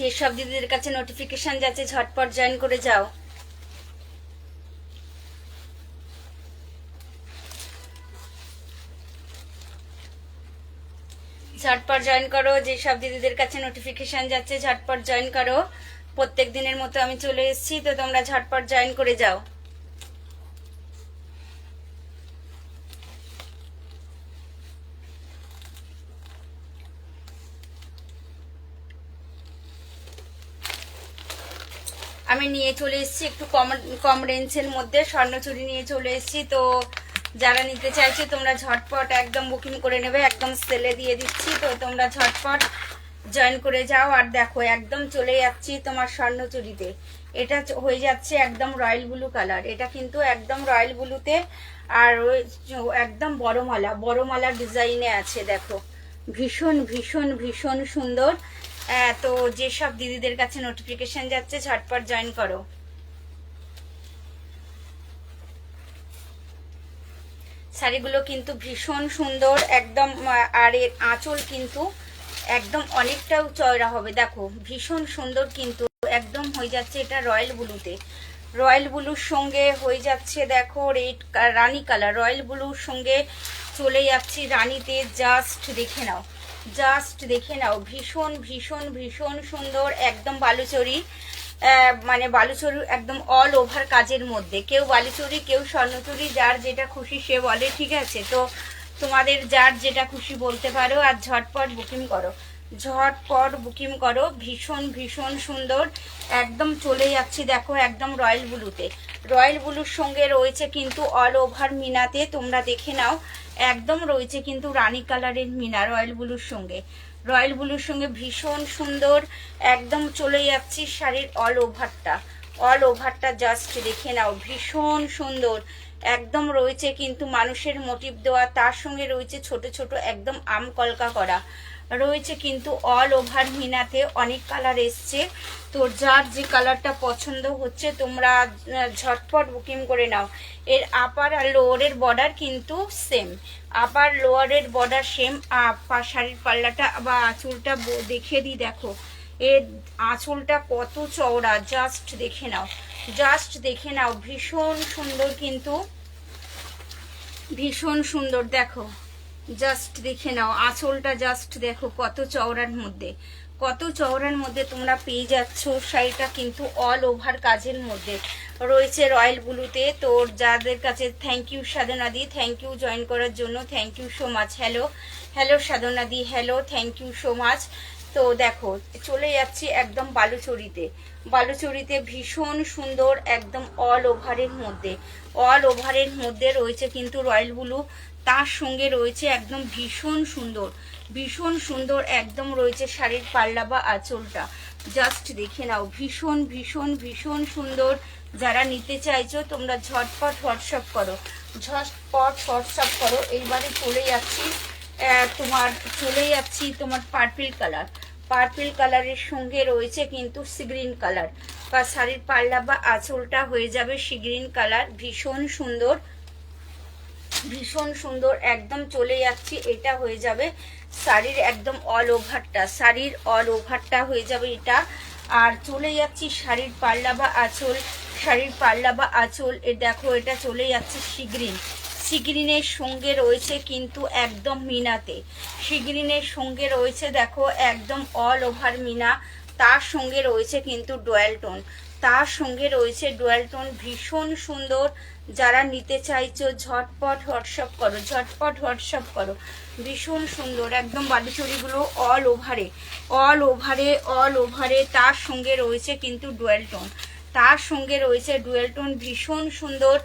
যেসব দিদিদের কাছে নোটিফিকেশন যাচ্ছে ঝটপট জয়েন করে যাও। ঝটপট জয়েন করো, যেসব দিদিদের কাছে নোটিফিকেশন যাচ্ছে ঝটপট জয়েন করো। প্রত্যেক দিনের মতো আমি চলে এসেছি, তো তোমরা ঝটপট জয়েন করে যাও। আমি নিয়ে চলে এসেছি একটু কম কম রেঞ্জের মধ্যে স্বর্ণচুরি নিয়ে চলে এসেছি। তো যারা নিতে চাইছো তোমরা ঝটপট একদম বুকিং করে নেবে, একদম সেলে দিয়ে দিচ্ছি। তো তোমরা ঝটপট জয়েন করে যাও। আর দেখো একদম চলে যাচ্ছি তোমার স্বর্ণচুরিতে। এটা হয়ে যাচ্ছে একদম রয়্যাল ব্লু কালার, এটা কিন্তু একদম রয়্যাল ব্লুতে। আর একদম বড় মালা ডিজাইনে আছে, দেখো ভীষণ ভীষণ ভীষণ সুন্দর। তো যেসব দিদিদের কাছে নোটিফিকেশন যাচ্ছে ঝটপট জয়েন করো। শাড়িগুলো কিন্তু ভীষণ সুন্দর একদম। আর এর আঁচল কিন্তু একদম অনেকটাও চওড়া হবে, দেখো ভীষণ সুন্দর কিন্তু একদম হয়ে যাচ্ছে এটা রয়্যাল ব্লুতে। রয়্যাল ব্লুর সঙ্গে হয়ে যাচ্ছে দেখো রেড রানী কালার, রয়্যাল ব্লুর সঙ্গে চলে যাচ্ছি রানীতে। জাস্ট দেখে নাও, জাস্ট দেখে নাও, ভীষণ ভীষণ ভীষণ সুন্দর একদম বালুচরি। মানে বালুচরি একদম অল ওভার কাজের মধ্যে, কেউ বালুচরি কেউ স্বর্ণচুরি, যার যেটা খুশি সে বলে, ঠিক আছে? তো তোমাদের যার যেটা খুশি বলতে পারো। আর ঝটপট বুকিং করো, ঝটপট বুকিং করো। ভীষণ ভীষণ সুন্দর একদম চলে যাচ্ছি দেখো একদম রয়্যাল ব্লুতে। রয়্যাল ব্লুর সঙ্গে রয়েছে কিন্তু অল ওভার মিনাতে, তোমরা দেখে নাও একদম রয়েছে কিন্তু রানী কালারের মিনা রয়্যাল ব্লুর সঙ্গে। রয়্যাল ব্লুর সঙ্গে ভীষণ সুন্দর একদম চলে যাচ্ছি শাড়ির অল ওভারটা জাস্ট দেখে নাও, ভীষণ সুন্দর একদম রয়েছে কিন্তু মানুষের মোটিভ দেওয়া, তার সঙ্গে রয়েছে ছোট ছোট একদম আম কলকা করা রয়েছে কিন্তু অল ওভার মিনাতে। অনেক কালার এসছে, তো যার যে কালারটা পছন্দ হচ্ছে তোমরা ঝটপট বুকিং করে নাও। এর আপার আর লোয়ারের বর্ডার কিন্তু সেম, আপার লোয়ারের বর্ডার সেম। শাড়ির পাল্লাটা বা আঁচলটা দেখিয়ে দিই, দেখো এর আঁচলটা কত চওড়া, জাস্ট দেখে নাও, জাস্ট দেখে নাও। ভীষণ সুন্দর কিন্তু, ভীষণ সুন্দর, দেখো জাস্ট দেখে নাও আঁচলটা, জাস্ট দেখো কত চওড়ার মধ্যে, কত চওড়ার মধ্যে তোমরা পেয়ে যাচ্ছ শাড়িটা কিন্তু অল ওভার কাজের মধ্যে রয়েছে রয়্যাল ব্লুতে। তো যাদের কাছে থ্যাংক ইউ সাধনাদি, থ্যাংক ইউ জয়েন করার জন্য, thank you so much. Hello hello সাধনাদি, hello, thank you so much. তো দেখো চলে যাচ্ছি একদম বালুচরিতে ভীষণ সুন্দর একদম অল ওভারের মধ্যে রয়েছে কিন্তু রয়্যাল ব্লু, তার সঙ্গে রয়েছে একদম ভীষণ সুন্দর একদম রয়েছে শাড়ির পাল্লা বা আঁচলটা, জাস্ট দেখে নাও, ভীষণ ভীষণ ভীষণ সুন্দর। যারা নিতে চাইছো তোমরা ঝটপট হোয়াটসঅ্যাপ করো। এইবারে চলে যাচ্ছি তোমার পার্পল কালারের সঙ্গে রয়েছে কিন্তু সি গ্রিন কালার, বা শাড়ির পাল্লা বা আঁচলটা হয়ে যাবে সি গ্রিন কালার। ভীষণ সুন্দর একদম চলে যাচ্ছি, এটা হয়ে যাবে শাড়ির একদম অল ওভারটা হয়ে যাবে এটা। আর চলে যাচ্ছি শাড়ির পাল্লা বা আঁচল, দেখো এটা চলে যাচ্ছে সি গ্রিনের সঙ্গে রয়েছে কিন্তু একদম মিনাতে, সি গ্রিনের সঙ্গে রয়েছে দেখো একদম অল ওভার মিনা, তার সঙ্গে রয়েছে কিন্তু ডুয়াল টোন, ভীষণ সুন্দর। যারা নিতে চাইছো ঝটপট হোয়াটসঅ্যাপ করো। ভীষণ সুন্দর একদম বালুচরিগুলো অল ওভারে তার সঙ্গে রয়েছে কিন্তু ডুয়াল টোন, ভীষণ সুন্দর।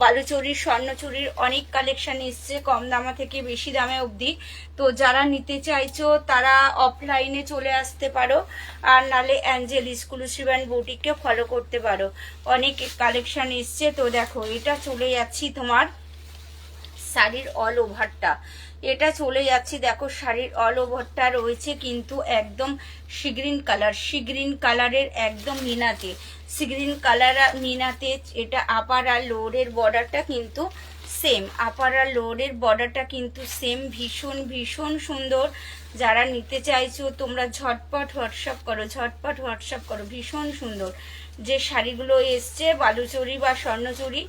বালুচরির স্বর্ণচুরির অনেক কালেকশন এসছে, কম দামা থেকে বেশি দামে অবধি। তো যারা নিতে চাইছো তারা অফলাইনে চলে আসতে পারো, আর নালে অ্যাঞ্জেল এক্সক্লুসিভ অ্যান্ড বুটিককে ফলো করতে পারো, অনেক কালেকশন এসছে। তো দেখো এটা চলে যাচ্ছি তোমার শাড়ির অল ওভারটা, এটা চলে যাচ্ছি দেখো শাড়ির অল ওভারটা রয়েছে কিন্তু একদম সি গ্রিন কালারের একদম মিনাতে, এটা আপার আর লোয়ারের বর্ডারটা কিন্তু সেম আপার আর লোয়ারের বর্ডারটা কিন্তু সেম, ভীষণ ভীষণ সুন্দর। যারা নিতে চাইছো তোমরা ঝটপট হোয়াটসঅ্যাপ করো, ঝটপট হোয়াটসঅ্যাপ করো। ভীষণ সুন্দর যে শাড়িগুলো এসছে বালুচরি বা স্বর্ণচুরি,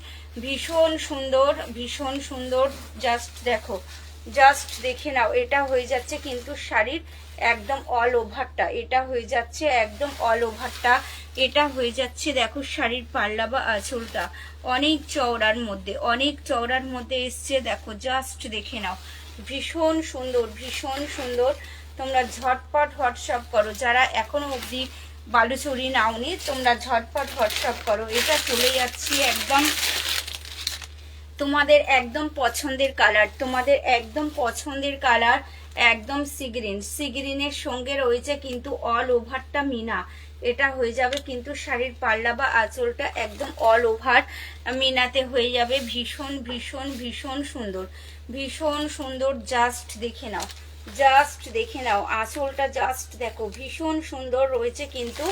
ভীষণ সুন্দর, ভীষণ সুন্দর। জাস্ট দেখো, জাস্ট দেখে নাও। এটা হয়ে যাচ্ছে কিন্তু শাড়ির একদম অল ওভারটা, এটা হয়ে যাচ্ছে একদম অল ওভারটা। এটা হয়ে যাচ্ছে দেখো শাড়ির পাল্লা বা আঁচলটা অনেক চওড়ার মধ্যে, অনেক চওড়ার মধ্যে এসছে। দেখো জাস্ট দেখে নাও, ভীষণ সুন্দর, ভীষণ সুন্দর। তোমরা ঝটপট হোয়াটসঅ্যাপ করো, যারা এখনো অবধি বালুচরি নাওনি তোমরা ঝটপট হোয়াটসঅ্যাপ করো। এটা চলে যাচ্ছি একদম তোমাদের একদম পছন্দের কালার, তোমাদের একদম পছন্দের কালার, একদম সিগ্রিন। সিগ্রিনের সঙ্গে রয়েছে কিন্তু অল ওভারটা মিনা। এটা হয়ে যাবে কিন্তু শাড়ির পাল্লা বা আঁচলটা একদম অল ওভার মিনাতে হয়ে যাবে। ভীষণ ভীষণ ভীষণ সুন্দর, ভীষণ সুন্দর। জাস্ট দেখে নাও, জাস্ট দেখে নাও আঁচলটা, জাস্ট দেখো ভীষণ সুন্দর রয়েছে কিন্তু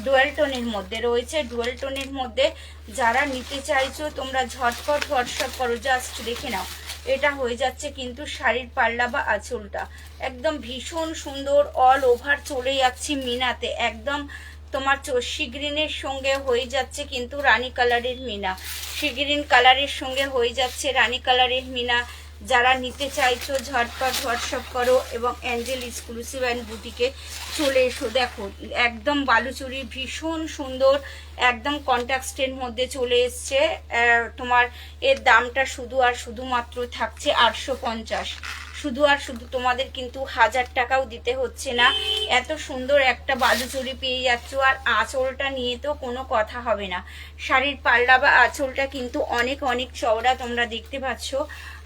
ডুয়াল টোনের মধ্যে, রয়েছে ডুয়াল টোনের মধ্যে। যারা নিতে চাইছো তোমরা ঝটপট হোয়াটসঅ্যাপ করো। জাস্ট দেখে নাও, এটা হয়ে যাচ্ছে কিন্তু শাড়ির পাল্লা বা আঁচলটা একদম ভীষণ সুন্দর অল ওভার চলে যাচ্ছে মিনাতে। একদম তোমার সিগ্রিনের সঙ্গে হয়ে যাচ্ছে কিন্তু রানী কালারের মিনা, সিগ্রিন কালারের সঙ্গে হয়ে যাচ্ছে রানী কালারের মিনা। যারা নিতে চাইছো ঝটপট হোয়াটসঅ্যাপ করো এবং অ্যাঞ্জেল এক্সক্লুসিভ অ্যান্ড বুটিকে চলে এসো। দেখো একদম বালুচুরি ভীষণ সুন্দর, একদম কন্ট্রাস্টের মধ্যে চলে এসছে। তোমার এর দামটা শুধু আর শুধুমাত্র থাকছে 850। শুধু আর শুধু তোমাদের কিন্তু 1000 টাকাও দিতে হচ্ছে না। এত সুন্দর একটা বালুচুরি পেয়ে যাচ্ছ। আর আঁচলটা নিয়ে তো কোনো কথা হবে না, শাড়ির পাল্লা বা আঁচলটা কিন্তু অনেক অনেক চওড়া তোমরা দেখতে পাচ্ছ।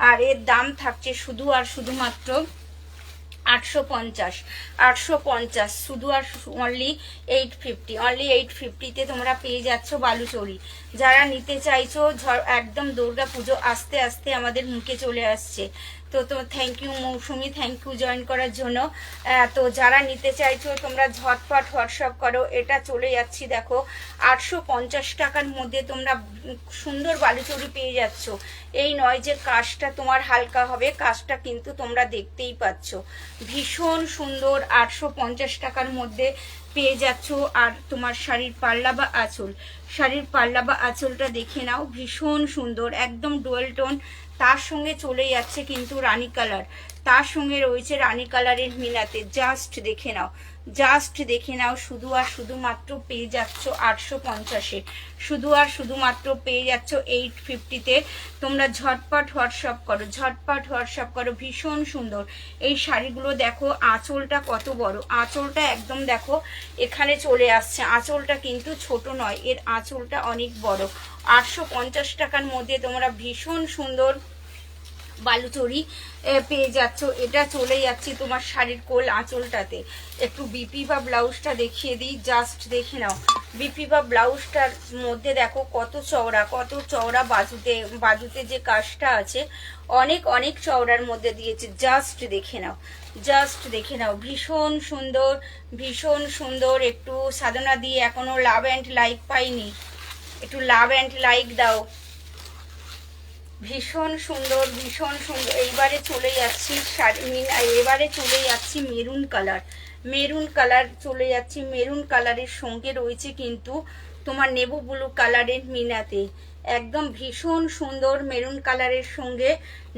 আর এর দাম থাকছে শুধু আর শুধুমাত্র 850, 850 শুধু আর অনলি 850, অনলি 850-তে তোমরা পেয়ে যাচ্ছ বালুচরি। যারা নিতে চাইছো একদম দুর্গা পুজো আস্তে আস্তে আমাদের মুখে চলে আসছে। তো thank you Mousumi, thank you join করার জন্য। তো যারা নিতে চাইছো তোমরা ঝটপট হোয়াটসঅ্যাপ করো। এটা চলে যাচ্ছি দেখো 850 টাকার মধ্যে তোমরা সুন্দর বালুচরি পেয়ে যাচ্ছ। এই নয় যে কাজটা তোমার হালকা হবে, কাজটা কিন্তু তোমরা দেখতেই পাচ্ছ। ভীষণ সুন্দর 850 টাকার মধ্যে পেয়ে যাচ্ছ। আর তোমার শাড়ির পাল্লা বা আঁচল, শাড়ির পাল্লা বা আঁচলটা দেখে নাও, ভীষণ সুন্দর একদম ডুয়াল টোন। তার সঙ্গে চলে যাচ্ছে কিন্তু রানী কালার, তার সঙ্গে রয়েছে রানী কালারের মিনাতে। জাস্ট দেখে নাও, জাস্ট দেখে নাও। শুধু আর শুধুমাত্র পেয়ে যাচ্ছ 850-এ, শুধু আর শুধুমাত্র পেয়ে যাচ্ছ 850-তে। তোমরা ঝটপট হোয়াটসঅ্যাপ করো, ঝটপট হোয়াটসঅ্যাপ করো। ভীষণ সুন্দর এই শাড়িগুলো। দেখো আঁচলটা কত বড়, আঁচলটা একদম দেখো এখানে চলে আসছে। আঁচলটা কিন্তু ছোট নয়, এর আঁচলটা অনেক বড়। 850 টাকার মধ্যে তোমরা ভীষণ সুন্দর বালুচরি পেয়ে যাচ্ছ। এটা চলে যাচ্ছে তোমার শাড়ির কোল আঁচলটাতে। একটু বিপি বা ব্লাউজটা দেখিয়ে দিই, জাস্ট দেখে নাও। বিপি বা ব্লাউজটার মধ্যে দেখো কত চওড়া, কত চওড়া বাজুতে, বাজুতে যে কাজটা আছে অনেক অনেক চওড়ার মধ্যে দিয়েছে। জাস্ট দেখে নাও, জাস্ট দেখে নাও। ভীষণ সুন্দর, ভীষণ সুন্দর। একটু সাধনা দিয়ে এখনো লাভ অ্যান্ড লাইক পাইনি, একটু লাভ অ্যান্ড লাইক দাও। ভীষণ সুন্দর, ভীষণ সুন্দর। এইবারে চলে যাচ্ছি এবারে চলে যাচ্ছি মেরুন কালার, মেরুন কালার চলে যাচ্ছি। মেরুন কালারের সঙ্গে রয়েছে কিন্তু তোমার নেভু ব্লু কালারের মিনাতে। একদম ভীষণ সুন্দর মেরুন কালারের সঙ্গে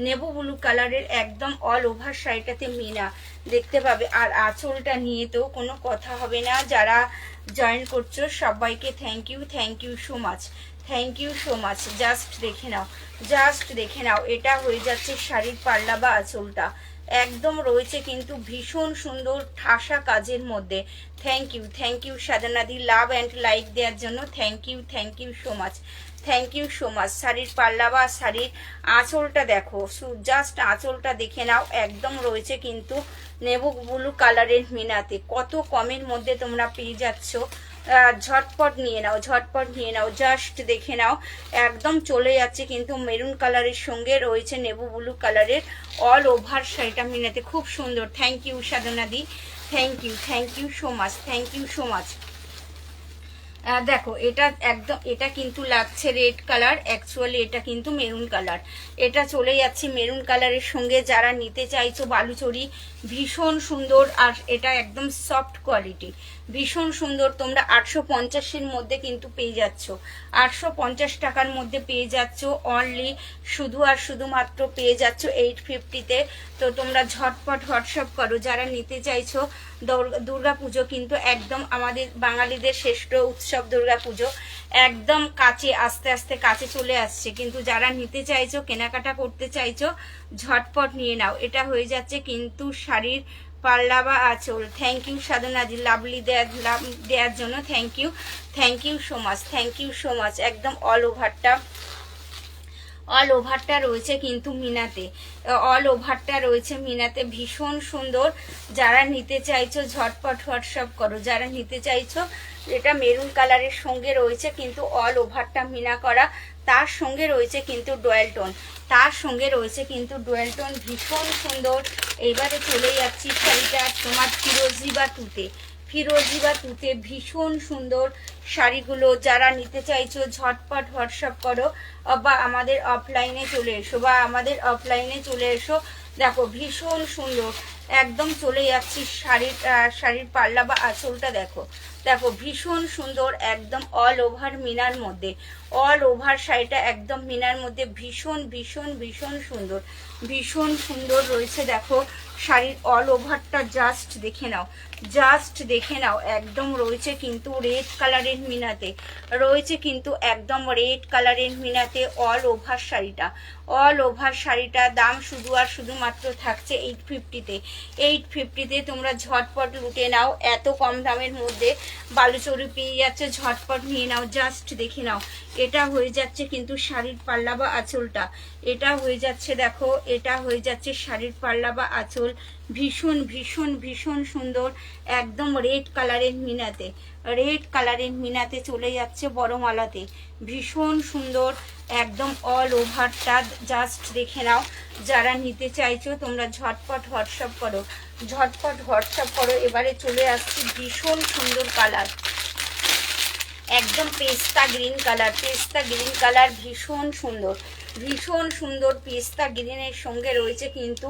নেভু ব্লু কালারের একদম অল ওভার শাড়িটাতে মিনা দেখতে পাবে। আর আঁচলটা নিয়ে তো কোনো কথা হবে না। যারা জয়েন করছো সবাইকে thank you, thank you so much, thank you so much. Just দেখে নাও, জাস্ট দেখে নাও। এটা হয়ে যাচ্ছে শাড়ির পাল্লা বা আঁচলটা একদম রয়েছে কিন্তু ভীষণ সুন্দর ঠাসা কাজের মধ্যে। থ্যাংক ইউ, থ্যাংক ইউ সাধনাদি লাভ অ্যান্ড লাইক দেওয়ার জন্য। Thank you, thank you so much, thank you so much. শাড়ির পাল্লা বা শাড়ির আঁচলটা দেখো, জাস্ট আঁচলটা দেখে নাও। একদম রয়েছে কিন্তু নেভু ব্লু কালারের মিনাতে। কত কমের মধ্যে তোমরা পেয়ে যাচ্ছ। ঝটপট নিয়ে নাও, ঝটপট নিয়ে নাও। জাস্ট দেখে নাও একদম চলে যাচ্ছে কিন্তু মেরুন কালারের সঙ্গে রয়েছে নেভু ব্লু কালারের অল ওভার শাড়িটা মিনাতে। খুব সুন্দর। থ্যাংক ইউ সাধনাদি, thank you, thank you so much, thank you so much. দেখো এটা একদম, এটা কিন্তু লাগছে রেড কালার, অ্যাকচুয়ালি এটা কিন্তু মেরুন কালার। এটা চলে যাচ্ছে মেরুন কালারের সঙ্গে। যারা নিতে চাইছো বালুচরি, ভীষণ সুন্দর, আর এটা একদম সফট কোয়ালিটি, ভীষণ সুন্দর। তোমরা 850-এর মধ্যে কিন্তু পেয়ে যাচ্ছ, 850 টাকার মধ্যে পেয়ে যাচ্ছ অনলি, শুধু আর শুধুমাত্র পেয়ে যাচ্ছ 850-তে। তো তোমরা ঝটপট হোয়াটসঅ্যাপ করো যারা নিতে চাইছো। দুর্গা পুজো কিন্তু একদম আমাদের বাঙালিদের শ্রেষ্ঠ উৎসব দুর্গা পুজো, একদম কাছে, আস্তে আস্তে কাছে চলে আসছে। কিন্তু যারা নিতে চাইছো, কেনাকাটা করতে চাইছো, ঝটপট নিয়ে নাও। এটা হয়ে যাচ্ছে কিন্তু শাড়ির পাল্লা বা আঁচল। থ্যাংক ইউ সাধনাজি, লাভলি দেওয়ার জন্য thank you so much, thank you so much. একদম অল ওভারটা রয়েছে কিন্তু মিনাতে, অল ওভারটা রয়েছে মিনাতে, ভীষণ সুন্দর। যারা নিতে চাইছো ঝটপট হোয়াটসঅ্যাপ করো যারা নিতে চাইছো। এটা মেরুন কালারের সঙ্গে রয়েছে কিন্তু অল ওভারটা মিনা করা, তার সঙ্গে রয়েছে কিন্তু ডুয়াল টোন, তার সঙ্গে রয়েছে কিন্তু ডুয়াল টোন, ভীষণ সুন্দর। এইবারে চলে যাচ্ছি শাড়িটা তোমার ফিরোজি বা তুতে, ভীষণ সুন্দর শাড়িগুলো। যারা নিতে চাইছো ঝটপট হোয়াটসঅ্যাপ করো, বা আমাদের অফলাইনে চলে এসো। দেখো ভীষণ সুন্দর, একদম চলে যাচ্ছি শাড়ির পাল্লা বা আঁচলটা দেখো, দেখো ভীষণ সুন্দর, একদম অল ওভার মিনার মধ্যে, অল ওভার শাড়িটা একদম মিনার মধ্যে, ভীষণ ভীষণ ভীষণ সুন্দর, ভীষণ সুন্দর রয়েছে। দেখো শাড়ির অল ওভারটা জাস্ট দেখে নাও, একদম রয়েছে কিন্তু রেড কালারের মিনাতে, অল ওভার শাড়িটা দাম শুধু আর শুধুমাত্র থাকছে 850-তে। তোমরা ঝটপট লুটে নাও, এত কম দামের মধ্যে বালুচরি পেয়ে যাচ্ছে, ঝটপট নিয়ে নাও, জাস্ট দেখে নাও। এটা হয়ে যাচ্ছে কিন্তু শাড়ির পাল্লা বা আঁচলটা, এটা হয়ে যাচ্ছে, দেখো এটা হয়ে যাচ্ছে শাড়ির পাল্লা বা আঁচল, ভীষণ ভীষণ ভীষণ সুন্দর, একদম রেড কালারের মিনাতে চলে যাচ্ছে বড় মালাতে, ভীষণ সুন্দর, একদম অল ওভারটা জাস্ট দেখে নাও। যারা নিতে চাইছো তোমরা ঝটপট হোয়াটসঅ্যাপ করো। এবারে চলে আসছি ভীষণ সুন্দর কালার, একদম পেস্তা গ্রিন কালার, ভীষণ সুন্দর পেস্তা গ্রিনের সঙ্গে রয়েছে কিন্তু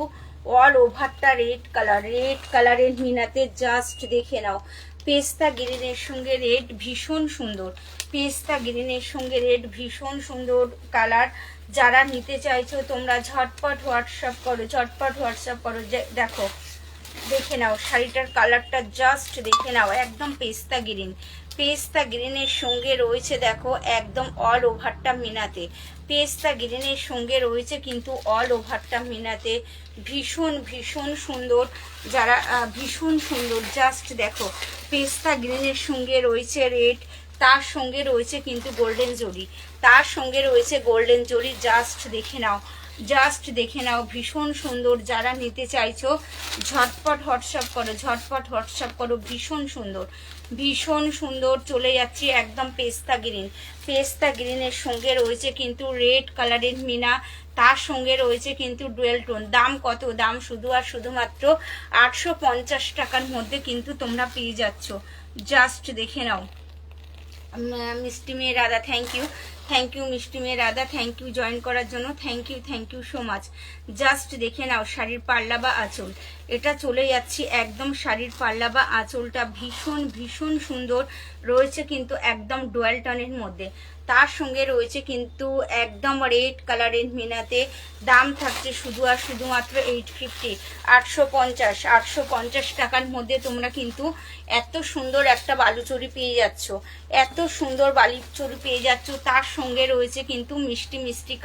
অল ওভারটা রেড কালারের মিনাতে, জাস্ট দেখে নাও। পেস্তা গ্রিনের সঙ্গে রেড, ভীষণ সুন্দর কালার। যারা নিতে চাইছো তোমরা ঝটপট হোয়াটসঅ্যাপ করো। দেখো দেখে নাও শাড়িটার কালারটা, জাস্ট দেখে নাও, একদম পেস্তা গ্রিনের সঙ্গে রয়েছে, দেখো একদম অল ওভারটা মিনাতে, কিন্তু অল ওভারটা মিনাতে, ভীষণ ভীষণ সুন্দর। যারা ভীষণ সুন্দর, জাস্ট দেখো পেস্তা গ্রিনের সঙ্গে রয়েছে রেড, তার সঙ্গে রয়েছে কিন্তু গোল্ডেন জরি, জাস্ট দেখে নাও, ভীষণ সুন্দর। যারা নিতে চাইছো ঝটপট হোয়াটসঅ্যাপ করো, ভীষণ সুন্দর চলে যাচ্ছি একদম পেস্তা গ্রিনের সঙ্গে রয়েছে কিন্তু রেড কালারের মিনা, তার সঙ্গে রয়েছে কিন্তু ডুয়েল টোন। দাম কত? দাম শুধু আর শুধুমাত্র 850 টাকার মধ্যে কিন্তু তোমরা পেয়ে যাচ্ছ, জাস্ট দেখে নাও। মিষ্টি মেয়ে রাধা, থ্যাংক ইউ মিষ্টি মেয়ে রাধা, থ্যাংক ইউ জয়েন করার জন্য, thank you so much. Just দেখে নাও শাড়ির পাল্লা বা আঁচল, এটা চলে যাচ্ছি একদম শাড়ির পাল্লা বা আঁচলটা, ভীষণ সুন্দর রয়েছে কিন্তু একদম ডুয়াল টনের মধ্যে, তার সঙ্গে রয়েছে কিন্তু একদম রেড কালারের মিনাতে। দাম থাকছে শুধু আর শুধুমাত্র 850, 850 টাকার মধ্যে তোমরা কিন্তু এত সুন্দর একটা বালুচরি পেয়ে যাচ্ছ, তার সঙ্গে রয়েছে কিন্তু মিষ্টি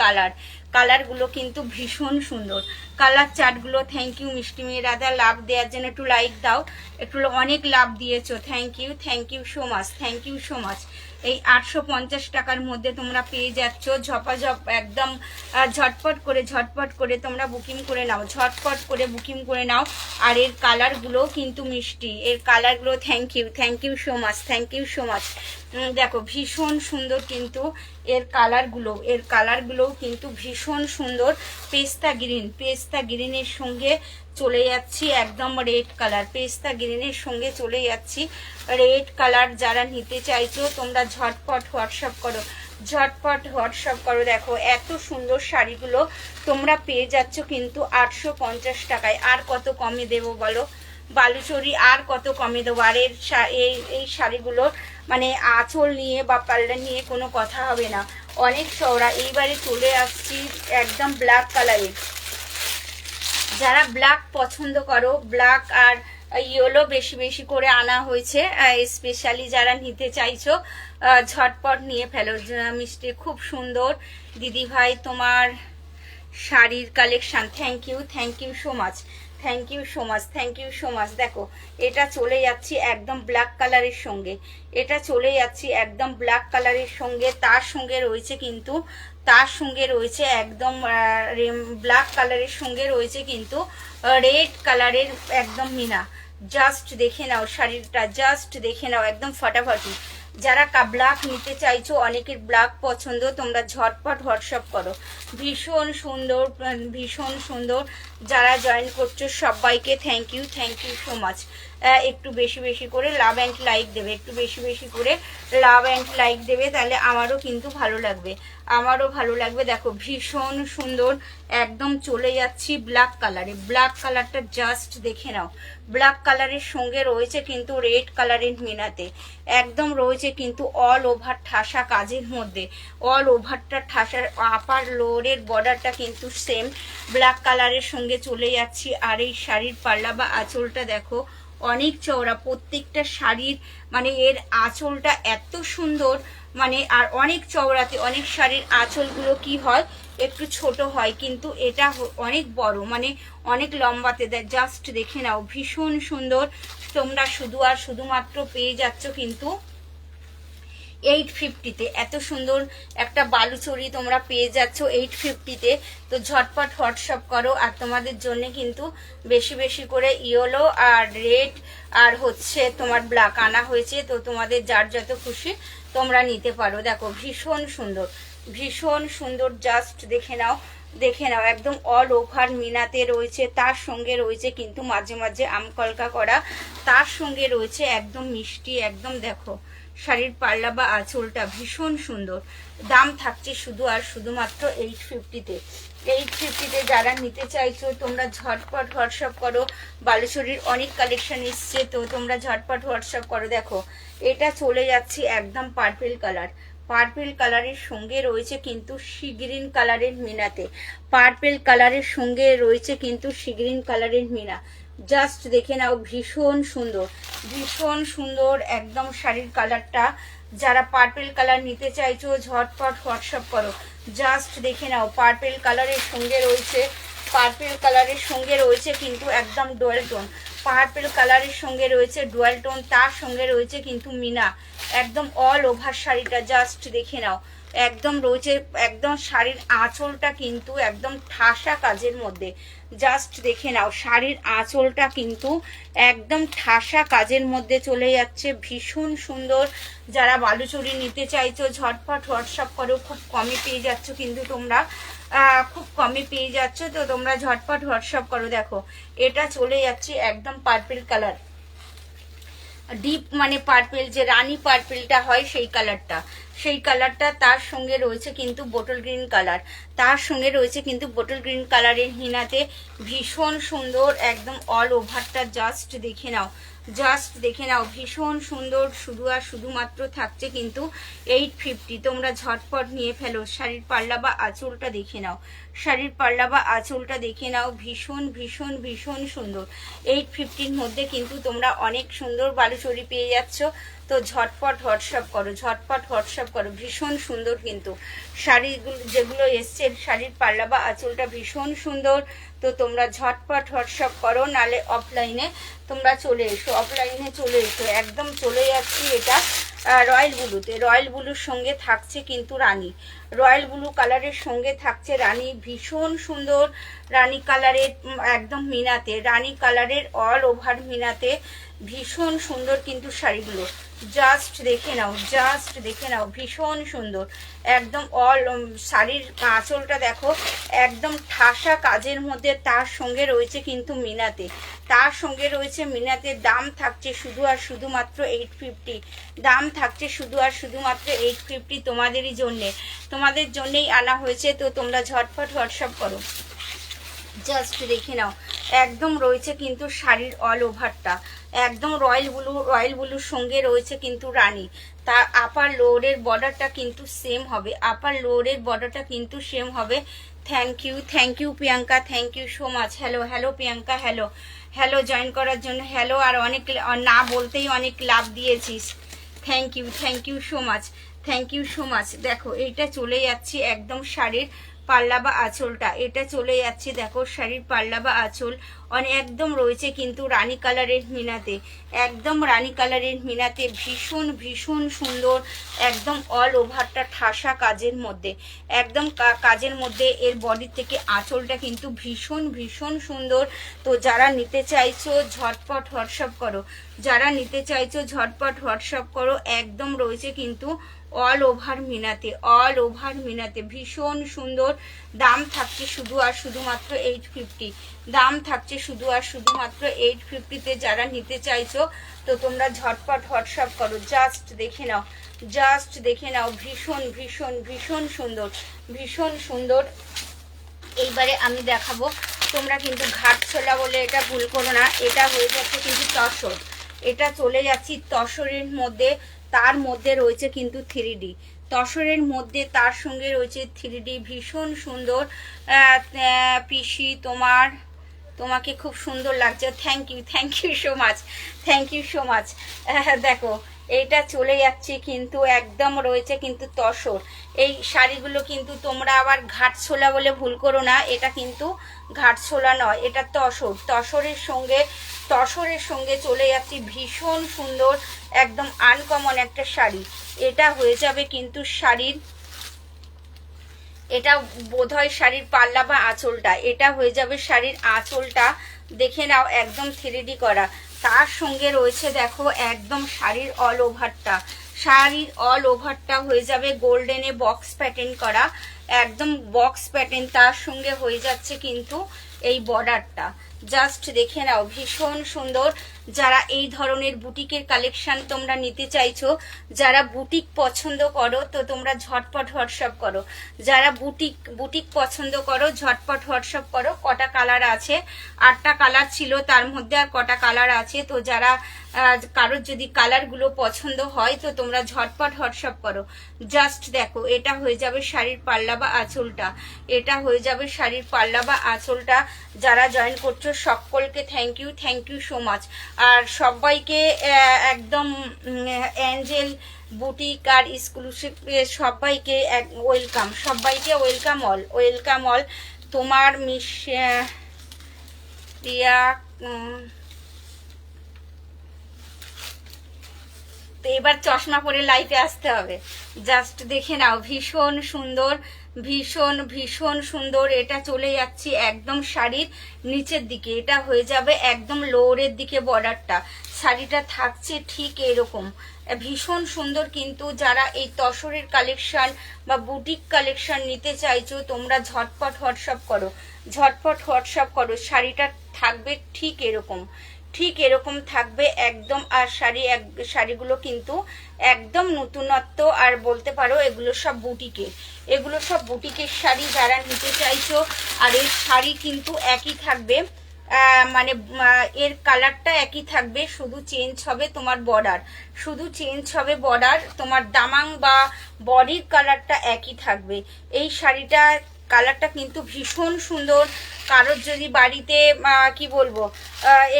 কালারগুলো কিন্তু ভীষণ সুন্দর, কালার চার্টগুলো। থ্যাংক ইউ মিষ্টি মেয়ে রাধা, লাভ দেওয়ার জন্য একটু লাইক দাও, একটু অনেক লাভ দিয়েছো, থ্যাংক ইউ সো মাচ। এই 850 টাকার মধ্যে তোমরা পেয়ে যাচ্ছ ঝপাঝপ, একদম ঝটপট করে তোমরা বুকিং করে নাও, আর এর কালারগুলো কিন্তু মিষ্টি, এর কালারগুলো। Thank you so much. দেখো ভীষণ সুন্দর কিন্তু এর কালারগুলোও কিন্তু ভীষণ সুন্দর। পেস্তা গ্রিনের সঙ্গে চলে যাচ্ছি একদম রেড কালার, পেস্তা গ্রিনের সঙ্গে চলে যাচ্ছি রেড কালার। যারা নিতে চাইছো তোমরা ঝটপট হোয়াটসঅ্যাপ করো। দেখো এত সুন্দর শাড়িগুলো তোমরা পেয়ে যাচ্ছ কিন্তু 850 টাকায়। আর কত কমে দেবো বলো বালুচরি, আর কত কমে দেবো? আর এই শাড়িগুলোর মানে আঁচল নিয়ে বা পাল্লা নিয়ে কোনো কথা হবে না, অনেক চওড়া। এইবারে চলে আসছি একদম ব্ল্যাক কালারের। যারা ব্ল্যাক পছন্দ করো, ব্ল্যাক আর ইয়েলো বেশি বেশি করে আনা হয়েছে, স্পেশালি যারা নিতে চাইছো ঝটপট নিয়ে ফেলো। মিষ্টি খুব সুন্দর দিদি ভাই তোমার শাড়ির collection. Thank you so much. দেখো এটা চলে যাচ্ছি একদম ব্ল্যাক কালারের সঙ্গে, তার সঙ্গে রয়েছে একদম ব্ল্যাক কালারের সঙ্গে রয়েছে কিন্তু রেড কালারের একদম মিনা। জাস্ট দেখে নাও শাড়িটা, একদম ফাটাফাটি। যারা ব্ল্যাক নিতে চাইছো, অনেকের ব্ল্যাক পছন্দ, তোমরা ঝটপট হোয়াটসঅ্যাপ করো। ভীষণ সুন্দর যারা জয়েন করছো সবাইকে থ্যাংক ইউ সো মাচ। একটু বেশি বেশি করে লাভ অ্যান্ড লাইক দেবে, তাহলে আমারও কিন্তু ভালো লাগবে। দেখো ভীষণ সুন্দর একদম চলে যাচ্ছি ব্ল্যাক কালারটা জাস্ট দেখে নাও। ব্ল্যাক কালারের সঙ্গে রয়েছে কিন্তু রেড কালারের মিনাতে, একদম রয়েছে কিন্তু অল ওভার ঠাসা কাজের মধ্যে। অল ওভারটা ঠাসার, আপার লোয়ারের বর্ডারটা কিন্তু সেম ব্ল্যাক কালারের সঙ্গে চলে যাচ্ছি। আর এই শাড়ির পাল্লা বা আঁচলটা দেখো অনেক চওড়া, প্রত্যেকটা শাড়ির মানে এর আঁচলটা এত সুন্দর, মানে আর অনেক চওড়াতে। অনেক শাড়ির আঁচলগুলো কি হয় একটু ছোট হয়, কিন্তু এটা অনেক বড়, মানে অনেক লম্বাতে দেয়। জাস্ট দেখে নাও ভীষণ সুন্দর। তোমরা শুধুমাত্র পেয়ে যাচ্ছ কিন্তু 850-তে। এত সুন্দর একটা বালুচরি তোমরা পেয়ে যাচ্ছ 850-তে। তো ঝটপট হোয়াটসঅ্যাপ করো। আর তোমাদের জন্য কিন্তু বেশি বেশি করে ইয়েলো আর রেড আর হচ্ছে তোমার ব্ল্যাক আনা হয়েছে। তো তোমাদের যার যত খুশি তোমরা নিতে পারো। দেখো ভীষণ সুন্দর জাস্ট দেখে নাও একদম অল ওভার মিনাতে রয়েছে, তার সঙ্গে রয়েছে কিন্তু মাঝে মাঝে আমকলকা করা, তার সঙ্গে রয়েছে একদম মিষ্টি। একদম দেখো শাড়ির পাল্লা বা আঁচলটা ভীষণ সুন্দর। দাম থাকছে শুধুমাত্র 850-তে। যারা নিতে চাইছো তোমরা ঝটপট হোয়াটসঅ্যাপ করো। বালুচরির অনেক কালেকশন এসছে, তো তোমরা ঝটপট হোয়াটসঅ্যাপ করো। দেখো এটা চলে যাচ্ছি একদম পার্পেল কালারের সঙ্গে রয়েছে কিন্তু সি গ্রিন কালারের মিনাতে। জাস্ট দেখে নাও ভীষণ সুন্দর একদম শাড়ির কালারটা। যারা পার্পেল কালার নিতে চাইছো ঝটপট হোয়াটসঅ্যাপ করো। জাস্ট দেখে নাও পার্পেল কালারের সঙ্গে রয়েছে কিন্তু একদম ডুয়াল টোন। তার সঙ্গে রয়েছে কিন্তু মিনা। একদম অল ওভার শাড়িটা জাস্ট দেখে নাও, একদম রয়েছে একদম শাড়ির আঁচলটা কিন্তু একদম ঠাসা কাজের মধ্যে। জাস্ট দেখে নাও শাড়ির আঁচলটা কিন্তু একদম ঠাসা কাজের মধ্যে চলে যাচ্ছে। ভীষণ সুন্দর। যারা বালুচরি নিতে চাইছো ঝটপট হোয়াটসঅ্যাপ করো। খুব কমে পেয়ে যাচ্ছ কিন্তু তোমরা, তো তোমরা ঝটপট হোয়াটসঅ্যাপ করো। দেখো এটা চলে যাচ্ছে একদম পার্পেল কালার, ডিপ মানে পার্পেল, যে রানী পার্পেলটা হয় সেই কালারটা। তার সঙ্গে রয়েছে কিন্তু বোটল গ্রিন কালারের হিনাতে। ভীষণ সুন্দর একদম অল ওভারটা জাস্ট দেখে নাও ভীষণ সুন্দর। শুধুমাত্র থাকছে কিন্তু 850। তোমরা ঝটপট নিয়ে ফেলো। শাড়ির পাল্লা বা আঁচলটা দেখে নাও ভীষণ সুন্দর। 850-র মধ্যে কিন্তু তোমরা অনেক সুন্দর বালুচরি পেয়ে যাচ্ছ। তো ঝটপট হোয়াটসঅ্যাপ করো। ভীষণ সুন্দর কিন্তু শাড়িগুলো যেগুলো এসছে, শাড়ির পাল্লা বা আঁচলটা ভীষণ সুন্দর। তো তোমরা ঝটপট হোয়াটসঅ্যাপ করো, নালে অফলাইনে তোমরা চলে এসো। একদম চলে যাচ্ছি এটা রয়্যাল ব্লুর সঙ্গে থাকছে কিন্তু রানী। রয়্যাল ব্লু কালারের সঙ্গে থাকছে রানী। ভীষণ সুন্দর রানী কালারের একদম মিনাতে, রানী কালারের অল ওভার মিনাতে। ভীষণ সুন্দর কিন্তু শাড়িগুলো জাস্ট দেখে নাও ভীষণ সুন্দর। একদম শাড়ির আঁচলটা দেখো একদম ঠাসা কাজের মধ্যে, তার সঙ্গে রয়েছে কিন্তু মিনাতে, তার সঙ্গে রয়েছে মিনাতে। দাম থাকছে শুধু আর শুধুমাত্র 850, দাম থাকছে শুধু আর শুধুমাত্র 850 তোমাদেরই জন্যে, তোমাদের জন্যেই আনা হয়েছে। তো তোমরা ঝটপট হোয়াটসঅ্যাপ করো, জাস্ট দেখে নাও। একদম রয়েছে কিন্তু শাড়ির অল ওভারটা একদম রয়্যাল ব্লুর সঙ্গে রয়েছে কিন্তু রানী। তার আপার লোয়ারের বর্ডারটা কিন্তু সেম হবে, আপার লোয়ারের বর্ডারটা কিন্তু সেম হবে। Thank you Priyanka, thank you so much. Hello Priyanka, hello join করার জন্য হ্যালো। আর অনেক না বলতেই অনেক লাভ দিয়েছিস, থ্যাংক ইউ সো মাচ। দেখো এইটা চলে যাচ্ছি একদম শাড়ির পাল্লা বা আঁচলটা, এটা চলে যাচ্ছে দেখো শাড়ির পাল্লা বা আঁচল একদম রয়েছে কিন্তু রানী কালারের মিনাতে, একদম রানী কালারের মিনাতে। ভীষণ সুন্দর, একদম অল ওভারটা ঠাসা কাজের মধ্যে, একদম কাজের মধ্যে। এর বডি থেকে আঁচলটা কিন্তু ভীষণ সুন্দর। তো যারা নিতে চাইছো ঝটপট হোয়াটসঅ্যাপ করো, যারা নিতে চাইছো ঝটপট হোয়াটসঅ্যাপ করো। একদম রয়েছে কিন্তু অল ওভার মিনাতে, ভীষণ সুন্দর। দাম থাকছে শুধু আর শুধুমাত্র 850, দাম থাকছে শুধু আর শুধুমাত্র 850-তে। যারা নিতে চাইছো তো তোমরা ঝটপট হোয়াটসঅ্যাপ করো, জাস্ট দেখে নাও। ভীষণ সুন্দর। এইবারে আমি দেখাবো, তোমরা কিন্তু ঘাট ছোলা বলে এটা ভুল করো না, এটা হয়ে যাচ্ছে কিন্তু তসর, এটা চলে যাচ্ছি তসরের মধ্যে। তার মধ্যে রয়েছে কিন্তু 3D, তসরের মধ্যে তার সঙ্গে রয়েছে 3D, ভীষণ সুন্দর। পিসি তোমাকে খুব সুন্দর লাগছে, থ্যাংক ইউ সো মাচ। দেখো এইটা চলে যাচ্ছে কিন্তু একদম রয়েছে কিন্তু তসর। এই শাড়িগুলো কিন্তু তোমরা আবার ঘাটছোলা বলে ভুল করো না, এটা কিন্তু ঘাটছোলা নয়, এটা তসরের সঙ্গে চলে যাচ্ছি। ভীষণ সুন্দর, একদম আনকমন একটা শাড়ি। এটা হয়ে যাবে কিন্তু শাড়ির, এটা বোধহয় শাড়ির পাল্লা বা আঁচলটা, এটা হয়ে যাবে শাড়ির আঁচলটা। দেখে নাও একদম 3D করা। তার সঙ্গে রয়েছে দেখো একদম শাড়ির অল ওভারটা হয়ে যাবে গোল্ডেনে বক্স প্যাটার্ন করা, একদম বক্স প্যাটার্ন। তার সঙ্গে হয়ে যাচ্ছে কিন্তু এই বর্ডারটা, জাস্ট দেখে নাও, ভীষণ সুন্দর। যারা এই ধরনের বুটিকের কালেকশন তোমরা নিতে চাইছো, যারা বুটিক পছন্দ করো তো তোমরা ঝটপট হোয়াটসঅ্যাপ করো, যারা বুটিক পছন্দ করো ঝটপট হোয়াটসঅ্যাপ করো। কটা কালার আছে? 8টা কালার ছিল, তার মধ্যে আর কটা কালার আছে। তো যারা কারোর যদি কালারগুলো পছন্দ হয় তো তোমরা ঝটপট হোয়াটসঅ্যাপ করো। জাস্ট দেখো এটা হয়ে যাবে শাড়ির পাল্লা বা আঁচলটা, এটা হয়ে যাবে শাড়ির পাল্লা বা আঁচলটা। যারা জয়েন করছো সকলকে থ্যাংক ইউ সো মাচ। আর সবাইকে একদম অ্যাঞ্জেল বুটিক আর এক্সক্লুসিভ সবাইকে ওয়েলকাম অল। তোমার প্রিয়া তো এবার চশমা পরে লাইফে আসতে হবে। জাস্ট দেখে নাও, ভীষণ সুন্দর। এটা চলে যাচ্ছি একদম শাড়ির নিচের দিকে, এটা হয়ে যাবে একদম লোয়ারের দিকে বর্ডারটা। শাড়িটা থাকছে ঠিক এরকম, ভীষণ সুন্দর। কিন্তু যারা এই তসরের কালেকশন বা বুটিক কালেকশন নিতে চাইছো তোমরা ঝটপট হোয়াটসঅ্যাপ করো, শাড়িটা থাকবে ঠিক এরকম থাকবে একদম। আর শাড়িগুলো কিন্তু একদম নতুনত্ব, আর বলতে পারো এগুলো সব বুটিকের শাড়ি যারা নিতে চাইছো। আর এই শাড়ি কিন্তু একই থাকবে, মানে এর কালারটা একই থাকবে, শুধু চেঞ্জ হবে তোমার বর্ডার, তোমার দামাং বা বডির কালারটা একই থাকবে। এই শাড়িটা কালারটা কিন্তু ভীষণ সুন্দর। কারোর যদি বাড়িতে কি বলবো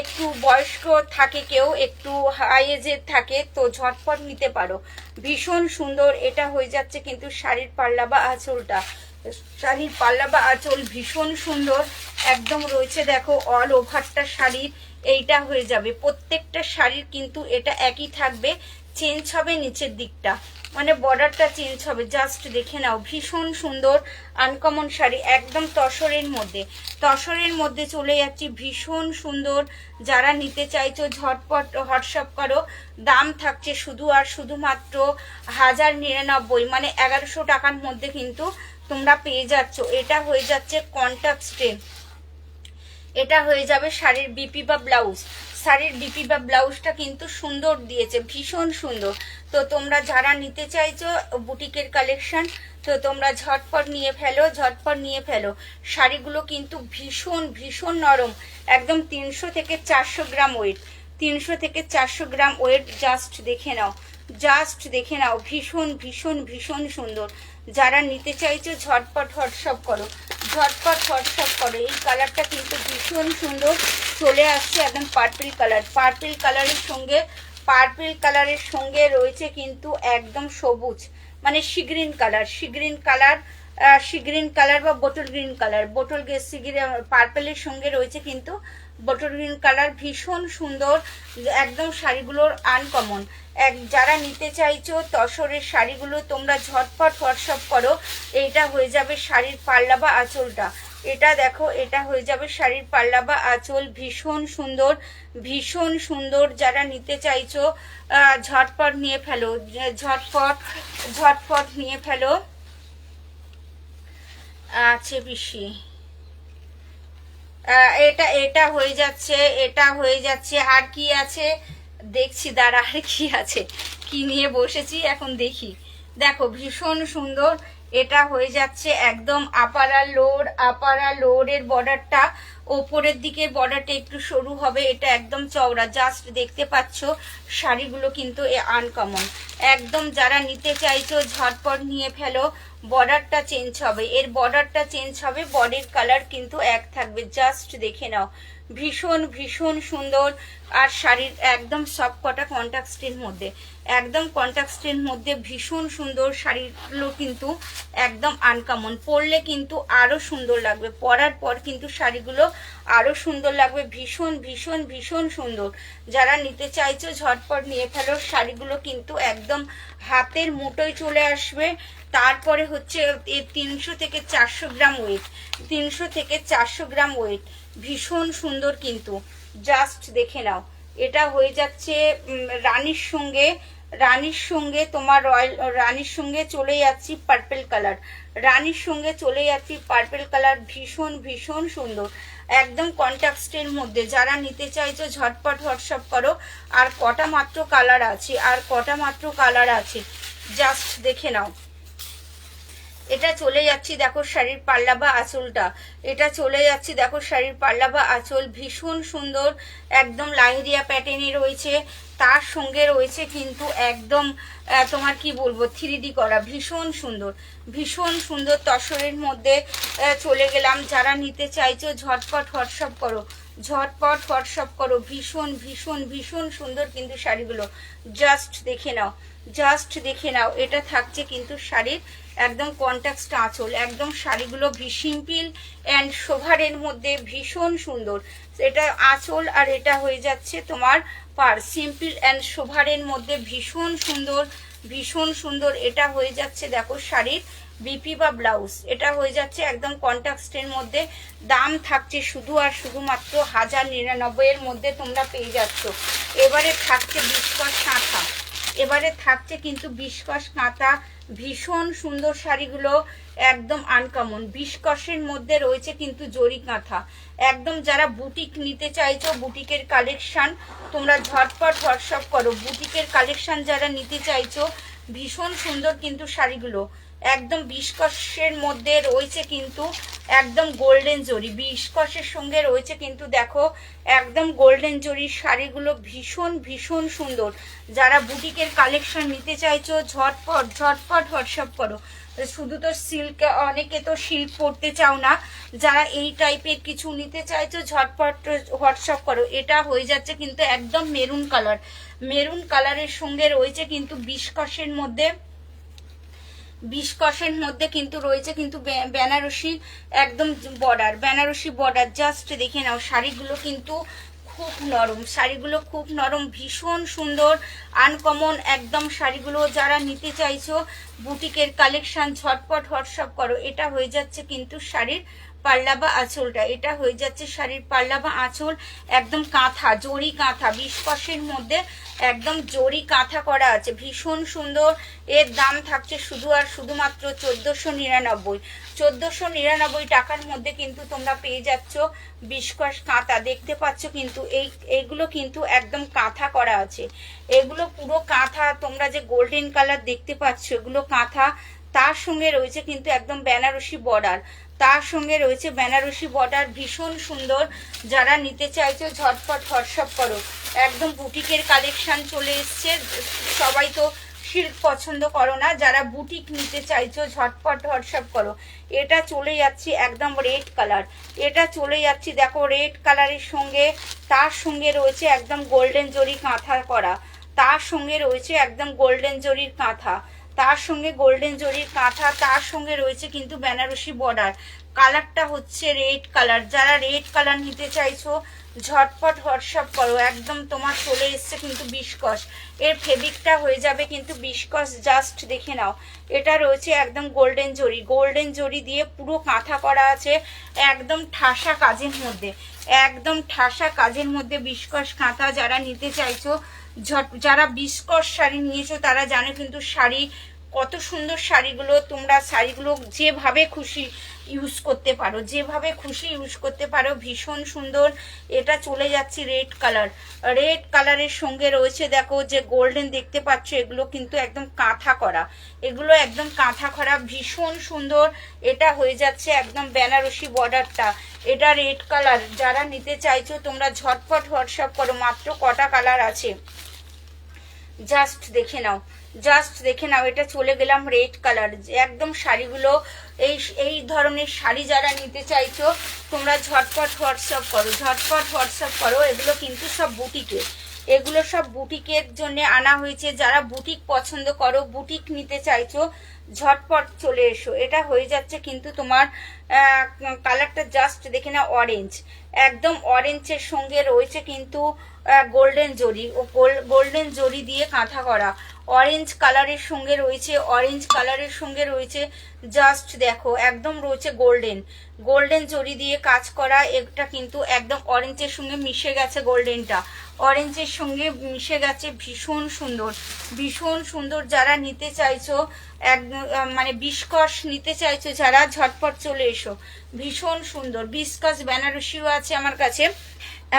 একটু বয়স্ক থাকে, কেউ একটু হাই এজের থাকে, তো ঝটপট নিতে পারো, ভীষণ সুন্দর। এটা হয়ে যাচ্ছে কিন্তু শাড়ির পাল্লা বা আঁচল, ভীষণ সুন্দর। একদম রয়েছে দেখো অল ওভারটা শাড়ির, এইটা হয়ে যাবে। প্রত্যেকটা শাড়ির কিন্তু এটা একই থাকবে, চেঞ্জ হবে নিচের দিকটা, মানে বর্ডারটা চেঞ্জ হবে, জাস্ট দেখে নাও। ভীষণ সুন্দর আনকমন শাড়ি, একদম তসরের মধ্যে, তসরের মধ্যে চলে যাচ্ছি। ভীষণ সুন্দর, যারা নিতে চাইছো ঝটপট হোয়াটসঅ্যাপ করো। দাম থাকছে শুধু আর শুধুমাত্র 1099, মানে 1100 টাকার মধ্যে কিন্তু তোমরা পেয়ে যাচ্ছ। এটা হয়ে যাচ্ছে কন্ট্রাস্টে, এটা হয়ে যাবে শাড়ির বিপি বা ব্লাউজ। শাড়ির বিপি বা ব্লাউজটা কিন্তু সুন্দর দিয়েছে, ভীষণ সুন্দর। তো তোমরা যারা নিতে চাইছো বুটিকের কালেকশন, তো তোমরা ঝটপট নিয়ে ফেলো, ঝটপট নিয়ে ফেলো। শাড়িগুলো কিন্তু ভীষণ ভীষণ নরম, একদম 300 থেকে 400 গ্রাম ওয়েট, 300 থেকে 400 গ্রাম ওয়েট। জাস্ট দেখে নাও, জাস্ট দেখে নাও, ভীষণ ভীষণ ভীষণ সুন্দর। যারা নিতে চাইছো ঝটপট হোয়াটসঅ্যাপ করো, ঝটপট হোয়াটসঅ্যাপ করো। এই কালারটা কিন্তু ভীষণ সুন্দর চলে আসছে, একদম পার্পল কালার। পার্পল কালারের সঙ্গে, পার্পল কালারের সঙ্গে রয়েছে কিন্তু একদম সবুজ, মানে sea green colour, sea green colour, sea green colour বা bottle green colour. Bottle sea green পার্পলের সঙ্গে রয়েছে কিন্তু বোটল গ্রিন কালার, ভীষণ সুন্দর। একদম শাড়িগুলোর আনকমন। যারা নিতে চাইছো তসরের শাড়িগুলো তোমরা ঝটপট হোয়াটসঅ্যাপ করো। এইটা হয়ে যাবে শাড়ির পাল্লা বা আঁচলটা, এটা দেখো, এটা হয়ে যাবে শাড়ির পাল্লা বা আঁচল। ভীষণ সুন্দর, ভীষণ সুন্দর। যারা নিতে চাইছো ঝটপট নিয়ে ফেলো, ঝটপট ঝটপট নিয়ে ফেলো। আছে পিসি, এটা এটা হয়ে যাচ্ছে, এটা হয়ে যাচ্ছে। আর কি আছে দেখছি, দাঁড়া, আর কি আছে, কি নিয়ে বসেছি এখন দেখি। দেখো ভীষণ সুন্দর, এটা হয়ে যাচ্ছে একদম আপারা লোড, আপারা লোডের বর্ডারটা ওপরের দিকে, বর্ডারটা একটু সরু হবে, এটা একদম চওড়া। জাস্ট দেখতে পাচ্ছ শাড়িগুলো কিন্তু আনকমন একদম। যারা নিতে চাইছো ঝটপট নিয়ে ফেলো। বর্ডারটা চেঞ্জ হবে, এর বর্ডারটা চেঞ্জ হবে, বডির কালার কিন্তু এক থাকবে। জাস্ট দেখে নাও, ভীষণ ভীষণ সুন্দর। আর শাড়ির একদম সব কটা কন্ট্রাস্টের মধ্যে, একদম কন্ট্রাস্টের মধ্যে ভীষণ সুন্দর। শাড়িগুলো কিন্তু একদম আনকমন, পরলে কিন্তু আরো সুন্দর লাগবে, পরার পর কিন্তু শাড়িগুলো আরো সুন্দর লাগবে। ভীষণ ভীষণ ভীষণ সুন্দর। যারা নিতে চাইছো ঝটপট নিয়ে ফেলো। শাড়িগুলো কিন্তু একদম হাতের মুঠোয় চলে আসবে। তারপরে হচ্ছে 300 থেকে 400 গ্রাম ওয়েট, 300 থেকে 400 গ্রাম ওয়েট, ভীষণ সুন্দর কিন্তু। জাস্ট দেখে নাও, এটা হয়ে যাচ্ছে রানীর সঙ্গে, রানীর সঙ্গে তোমার রয়্যাল, রানীর সঙ্গে চলে যাচ্ছি পার্পল কালার, রানীর সঙ্গে চলে যাচ্ছি পার্পল কালার। ভীষণ ভীষণ সুন্দর, একদম কন্ট্রাস্টের মধ্যে। যারা নিতে চাইছো ঝটপট হোয়াটসঅ্যাপ করো। আর কটা মাত্র কালার আছে, আর কটা মাত্র কালার আছে, জাস্ট দেখে নাও। এটা চলে যাচ্ছি দেখো শাড়ির পাল্লা বা আঁচলটা, এটা চলে যাচ্ছি দেখো শাড়ির পাল্লা বা আঁচল। ভীষণ সুন্দর, একদম লাইরিয়া প্যাটার্নে রয়েছে, তার সঙ্গে রয়েছে কিন্তু একদম তোমার কি বলবো 3D করা, ভীষণ সুন্দর, ভীষণ সুন্দর। তসরের মধ্যে চলে গেলাম। যারা নিতে চাইছো ঝটপট হোয়াটসঅ্যাপ করো, ঝটপট হোয়াটসঅ্যাপ করো। ভীষণ ভীষণ ভীষণ সুন্দর কিন্তু শাড়িগুলো। জাস্ট দেখে নাও, জাস্ট দেখে নাও। এটা থাকছে কিন্তু শাড়ির একদম কন্ট্রাস্ট আঁচল, একদম শাড়িগুলো সিম্পল অ্যান্ড সোভারের মধ্যে ভীষণ সুন্দর। এটা আঁচল আর এটা হয়ে যাচ্ছে তোমার পার, সিম্পল অ্যান্ড সোভারের মধ্যে ভীষণ সুন্দর, ভীষণ সুন্দর। এটা হয়ে যাচ্ছে দেখো শাড়ির বিপি বা ব্লাউজ, এটা হয়ে যাচ্ছে একদম কন্ট্রাস্টের মধ্যে। দাম থাকছে শুধু আর শুধুমাত্র 1099 এর মধ্যে তোমরা পেয়ে যাচ্ছ। এবারে থাকছে বিস্কস কাঁথা, এবারে থাকছে কিন্তু বিস্কস কাঁথা। ভীষণ সুন্দর শাড়িগুলো, একদম আনকমন। বিস্কসের মধ্যে রয়েছে কিন্তু জরি কাঁথা। একদম যারা বুটিক নিতে চাইছো, বুটিকের কালেকশন তোমরা ঝটপট হোয়াটসঅ্যাপ করো। বুটিকের কালেকশন যারা নিতে চাইছো, ভীষণ সুন্দর কিন্তু শাড়িগুলো। একদম বিস্কসের মধ্যে রয়েছে কিন্তু একদম গোল্ডেন জরি, বিস্কসের সঙ্গে রয়েছে কিন্তু দেখো একদম গোল্ডেন জরির শাড়িগুলো। ভীষণ ভীষণ সুন্দর। যারা বুটিকের কালেকশন নিতে চাইছো ঝটপট ঝটপট হোয়াটসঅ্যাপ করো। শুধু তো সিল্ক, অনেকে তো সিল্ক পরতে চাও না, যারা এই টাইপের কিছু নিতে চাইছো ঝটপট হোয়াটসঅ্যাপ করো। এটা হয়ে যাচ্ছে কিন্তু একদম মেরুন কালার, মেরুন কালারের সঙ্গে রয়েছে কিন্তু বিস্কসের মধ্যে, বিস্কসের মধ্যে কিন্তু রয়েছে কিন্তু বেনারসি একদম বর্ডার, বেনারসি বর্ডার। জাস্ট দেখে নাও, শাড়িগুলো কিন্তু খুব নরম, শাড়িগুলো খুব নরম, ভীষণ সুন্দর আনকমন একদম শাড়িগুলো। যারা নিতে চাইছো বুটিকের কালেকশন ঝটপট হোয়াটসঅ্যাপ করো। এটা হয়ে যাচ্ছে কিন্তু শাড়ির পাল্লা বা আঁচলটা, এটা হয়ে যাচ্ছে শাড়ির পাল্লা বা আঁচল। একদম কাঁথা, জরি কাঁথা, 20 কষের মধ্যে একদম জরি কাঁথা করা আছে, ভীষণ সুন্দর। এর দাম থাকছে শুধু আর শুধুমাত্র 1499। 1499 টাকার মধ্যে কিন্তু তোমরা পেয়ে যাচ্ছ 20 কষ কাঁথা। দেখতে পাচ্ছ কিন্তু এইগুলো কিন্তু একদম কাঁথা করা আছে, এগুলো পুরো কাঁথা। তোমরা যে গোল্ডেন কালার দেখতে পাচ্ছ এগুলো কাঁথা, তার সঙ্গে রয়েছে কিন্তু একদম বেনারসি বর্ডার, তার সঙ্গে রয়েছে বেনারসি বর্ডার, ভীষণ সুন্দর। যারা নিতে চাইছো ঝটপট হোয়াটসঅ্যাপ করো। একদম বুটিকের কালেকশন চলে এসছে, সবাই তো সিল্ক পছন্দ করো না, যারা বুটিক নিতে চাইছো ঝটপট হোয়াটসঅ্যাপ করো। এটা চলে যাচ্ছি একদম রেড কালার, এটা চলে যাচ্ছি দেখো রেড কালারের সঙ্গে, তার সঙ্গে রয়েছে একদম গোল্ডেন জরি কাঁথা করা, তার সঙ্গে রয়েছে একদম গোল্ডেন জরির কাঁথা, তার সঙ্গে গোল্ডেন জরির কাঁথা, তার সঙ্গে রয়েছে কিন্তু বেনারসি বর্ডার। কালারটা হচ্ছে রেড কালার। যারা রেড কালার নিতে চাইছো ঝটপট হোয়াটসঅ্যাপ করো। একদম তোমার চলে এসছে কিন্তু 20 কষ, এর ফেব্রিকটা হয়ে যাবে কিন্তু 20 কষ। জাস্ট দেখে নাও, এটা রয়েছে একদম গোল্ডেন জরি, গোল্ডেন জরি দিয়ে পুরো কাঁথা করা আছে, একদম ঠাসা কাজের মধ্যে, একদম ঠাসা কাজের মধ্যে 20 কষ কাঁথা। যারা নিতে চাইছো যারা 20 কষ শাড়ি নিয়েছো তারা জানে কিন্তু শাড়ি কত সুন্দর। শাড়িগুলো তোমরা শাড়িগুলো যেভাবে খুশি ইউজ করতে পারো, যেভাবে খুশি ইউজ করতে পারো, ভীষণ সুন্দর। এটা চলে যাচ্ছে রেড কালার, রেড কালারের সঙ্গে রয়েছে দেখো যে গোল্ডেন দেখতে পাচ্ছ, এগুলো কিন্তু একদম কাঁথা করা, এগুলো একদম কাঁথা করা, ভীষণ সুন্দর। এটা হয়ে যাচ্ছে একদম বেনারসি বর্ডারটা, এটা রেড কালার। যারা নিতে চাইছো তোমরা ঝটপট হোয়াটসঅ্যাপ করো। মাত্র কটা কালার আছে জাস্ট দেখে নাও, জাস্ট দেখে নাও। এটা চলে গেলাম রেড কালার। একদম শাড়িগুলো এই ধরনের শাড়ি যারা নিতে চাইছো তোমরা ঝটপট হোয়াটসঅ্যাপ করো, ঝটপট হোয়াটসঅ্যাপ করো। এগুলো কিন্তু সব বুটিকের, এগুলো সব বুটিকের জন্য আনা হয়েছে। যারা বুটিক পছন্দ করো, বুটিক নিতে চাইছো ঝটপট চলে এসো। এটা হয়ে যাচ্ছে কিন্তু তোমার কালারটা জাস্ট দেখে না অরেঞ্জ, একদম অরেঞ্জের সঙ্গে রয়েছে কিন্তু গোল্ডেন জরি, ও গোল্ডেন জরি দিয়ে কাঁথা করা। অরেঞ্জ কালারের সঙ্গে রয়েছে, অরেঞ্জ কালারের সঙ্গে রয়েছে জাস্ট দেখো একদম রয়েছে গোল্ডেন, গোল্ডেন জরি দিয়ে কাজ করা। এটা কিন্তু একদম অরেঞ্জের সঙ্গে মিশে গেছে, গোল্ডেনটা অরেঞ্জের সঙ্গে মিশে গেছে, ভীষণ সুন্দর, ভীষণ সুন্দর। যারা নিতে চাইছো মানে 20 কষ নিতে চাইছো যারা ঝটপট চলে এসো, ভীষণ সুন্দর। 20 কষ বেনারসিও আছে আমার কাছে,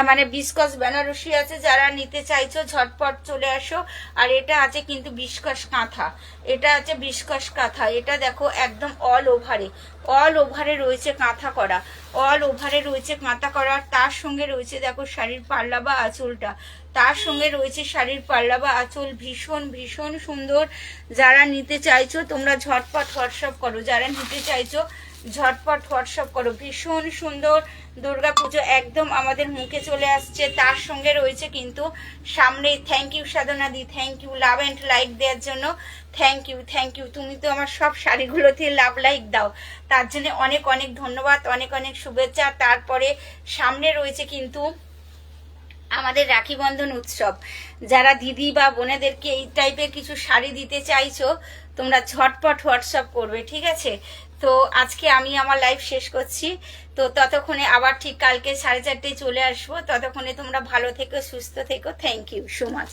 মানে 20 কষ বেনারসি আছে। যারা নিতে চাইছো ঝটপট চলে আসো। আর এটা আছে কিন্তু 20 কষ কাঁথা, এটা আছে 20 কষ কাঁথা। এটা দেখো একদম অল ওভারে, অল ওভারে রয়েছে কাঁথা করা, অল ওভারে রয়েছে কাঁথা করা। তার সঙ্গে রয়েছে দেখো শাড়ির পাল্লা বা আঁচলটা, তার সঙ্গে রয়েছে শাড়ির পাল্লা বা আঁচল, ভীষণ ভীষণ সুন্দর। যারা নিতে চাইছো তোমরা ঝটপট হোয়াটসঅ্যাপ করো, যারা নিতে চাইছো ঝটপট হোয়াটসঅ্যাপ করো। ভীষণ সুন্দর। দুর্গাপুজো একদম আমাদের মুখে চলে আসছে, তার সঙ্গে রয়েছে কিন্তু সামনে। থ্যাংক ইউ সাধনা দি, thank you love and like দেওয়ার জন্য, থ্যাংক ইউ, থ্যাংক ইউ। তুমি তো আমার সব শাড়িগুলোতে লাভ লাইক দাও, তার জন্য অনেক অনেক ধন্যবাদ, অনেক অনেক শুভেচ্ছা। তারপরে সামনে রয়েছে কিন্তু আমাদের রাখি বন্ধন উৎসব। যারা দিদি বা বোনেদেরকে এই টাইপের কিছু শাড়ি দিতে চাইছো তোমরা ঝটপট হোয়াটসঅ্যাপ করবে, ঠিক আছে? তো আজকে আমি আমার লাইভ শেষ করছি। তো ততক্ষণে আবার ঠিক কালকে 4:30টায় চলে আসবো। ততক্ষণে তোমরা ভালো থেকো, সুস্থ থেকো। Thank you so much.